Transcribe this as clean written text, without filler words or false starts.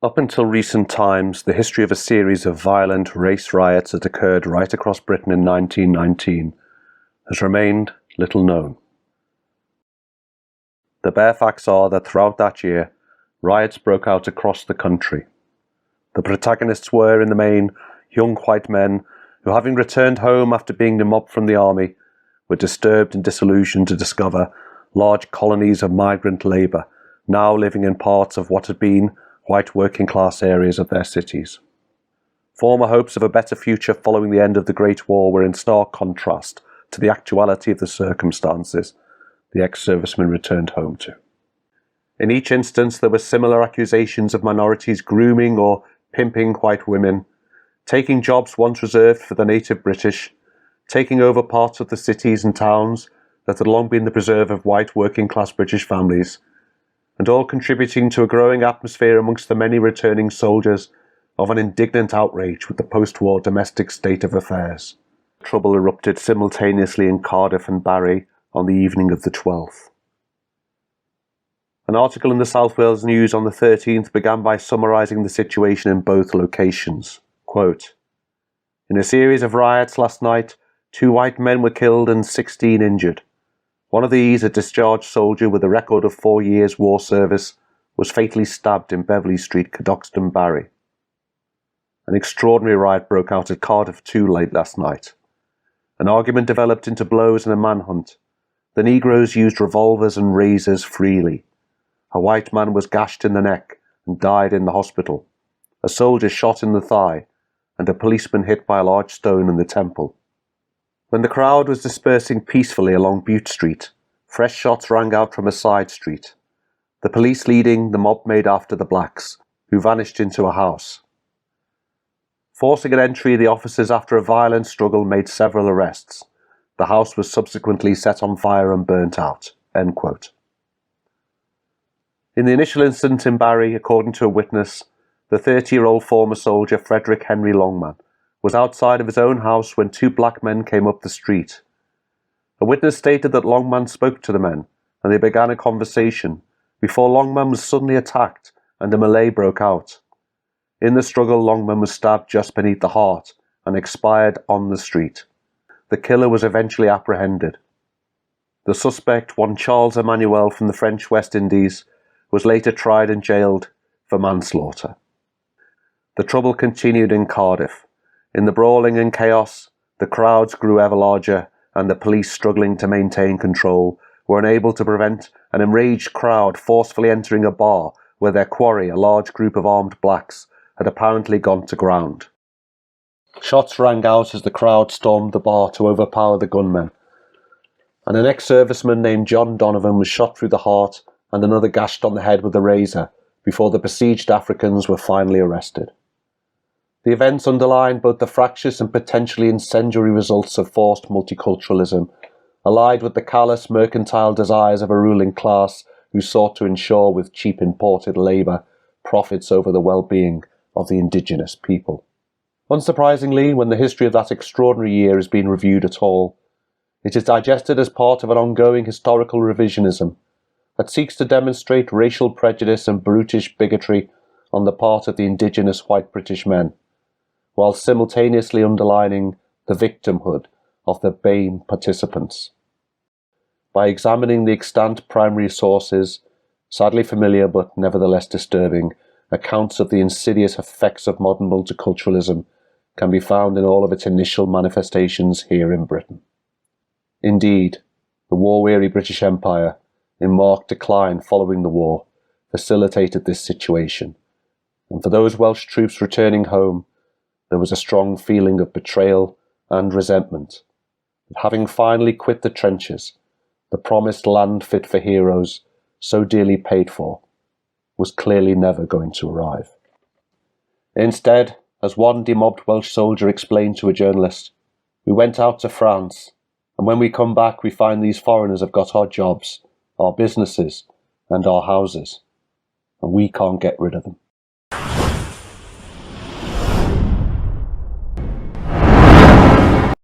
Up until recent times, the history of a series of violent race riots that occurred right across Britain in 1919 has remained little known. The bare facts are that throughout that year, riots broke out across the country. The protagonists were, in the main, young white men who, having returned home after being demobbed from the army, were disturbed and disillusioned to discover large colonies of migrant labour now living in parts of what had been white working-class areas of their cities. Former hopes of a better future following the end of the Great War were in stark contrast to the actuality of the circumstances the ex-servicemen returned home to. In each instance, there were similar accusations of minorities grooming or pimping white women, taking jobs once reserved for the native British, taking over parts of the cities and towns that had long been the preserve of white working-class British families, and all contributing to a growing atmosphere amongst the many returning soldiers of an indignant outrage with the post-war domestic state of affairs. Trouble erupted simultaneously in Cardiff and Barry on the evening of the 12th. An article in the South Wales News on the 13th began by summarising the situation in both locations. Quote, "In a series of riots last night, 2 white men were killed and 16 injured. One of these, a discharged soldier with a record of 4 years war service, was fatally stabbed in Beverley Street, Cadoxton, Barry. An extraordinary riot broke out at Cardiff too late last night. An argument developed into blows and a manhunt. The Negroes used revolvers and razors freely. A white man was gashed in the neck and died in the hospital. A soldier shot in the thigh, and a policeman hit by a large stone in the temple. When the crowd was dispersing peacefully along Bute Street, fresh shots rang out from a side street. The police leading the mob made after the blacks, who vanished into a house. Forcing an entry, the officers, after a violent struggle, made several arrests. The house was subsequently set on fire and burnt out." End quote. In the initial incident in Barry, according to a witness, the 30-year-old former soldier Frederick Henry Longman was outside of his own house when 2 black men came up the street. A witness stated that Longman spoke to the men, and they began a conversation, before Longman was suddenly attacked and a melee broke out. In the struggle, Longman was stabbed just beneath the heart and expired on the street. The killer was eventually apprehended. The suspect, one Charles Emmanuel from the French West Indies, was later tried and jailed for manslaughter. The trouble continued in Cardiff. In the brawling and chaos, the crowds grew ever larger, and the police, struggling to maintain control, were unable to prevent an enraged crowd forcefully entering a bar where their quarry, a large group of armed blacks, had apparently gone to ground. Shots rang out as the crowd stormed the bar to overpower the gunmen, and an ex-serviceman named John Donovan was shot through the heart and another gashed on the head with a razor before the besieged Africans were finally arrested. The events underlined both the fractious and potentially incendiary results of forced multiculturalism, allied with the callous mercantile desires of a ruling class who sought to ensure with cheap imported labour profits over the well-being of the indigenous people. Unsurprisingly, when the history of that extraordinary year is being reviewed at all, it is digested as part of an ongoing historical revisionism that seeks to demonstrate racial prejudice and brutish bigotry on the part of the indigenous white British men, while simultaneously underlining the victimhood of the BAME participants. By examining the extant primary sources, sadly familiar but nevertheless disturbing, accounts of the insidious effects of modern multiculturalism can be found in all of its initial manifestations here in Britain. Indeed, the war-weary British Empire, in marked decline following the war, facilitated this situation, and for those Welsh troops returning home, there was a strong feeling of betrayal and resentment that, having finally quit the trenches, the promised land fit for heroes, so dearly paid for, was clearly never going to arrive. Instead, as one demobbed Welsh soldier explained to a journalist, "We went out to France, and when we come back we find these foreigners have got our jobs, our businesses, and our houses, and we can't get rid of them."